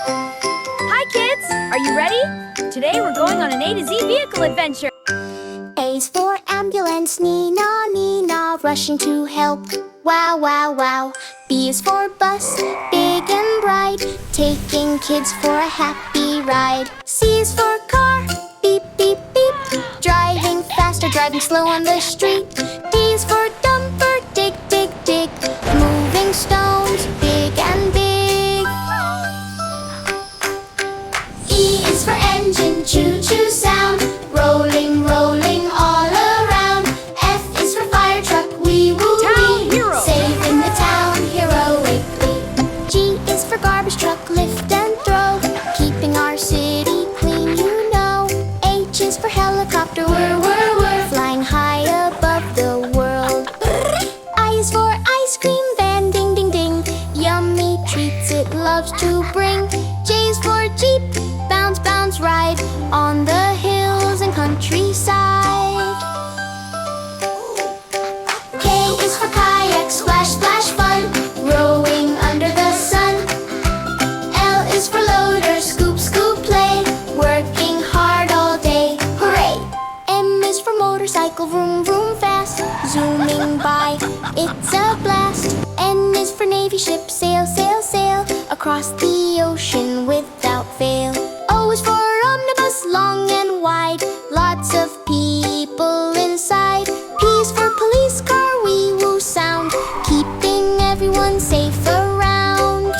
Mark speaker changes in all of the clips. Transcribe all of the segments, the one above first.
Speaker 1: Hi kids, are you ready? Today we're going on an A to Z vehicle adventure.
Speaker 2: A's for ambulance, Nina, Nina, rushing to help. Wow, wow, wow. B is for bus, big and bright, taking kids for a happy ride. C is for car, beep, beep, beep, driving fast or driving slow on the street. D is for dumper, dig, dig, dig, moving stones, big and big. E is for engine, choo-choo sound, rolling, rolling all around. F is for fire truck, wee-woo, wee, saving the town heroically. G is for garbage truck, lift and throw, keeping our city clean, you know. H is for helicopter, whir, whir, whir, flying high above the world. I is for ice cream van, ding, ding, ding, yummy treats it loves to bring. J is for Jeep, bounce, bounce, ride on the hills and countryside. K is for kayak, splash, splash, fun, rowing under the sun. L is for loader, scoop, scoop, play, working hard all day, hooray! M is for motorcycle, vroom, vroom, fast, zooming by, it's a blast. N is for navy ship, sail, sail, sail, across the ocean without fail. O is for omnibus, long and wide, lots of people inside. P is for police car, wee-woo sound, keeping everyone safe around.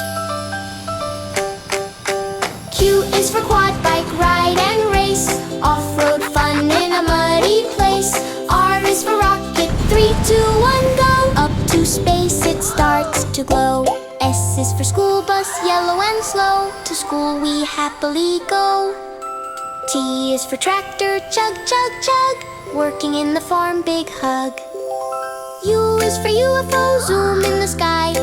Speaker 2: Q is for quad bike, ride and race, off-road fun in a muddy place. R is for rocket, 3, 2, 1, go, up to space it starts to glow. S is for school bus, yellow and slow, to school we happily go. T is for tractor, chug, chug, chug, working in the farm, big hug. U is for UFO, zoom in the sky,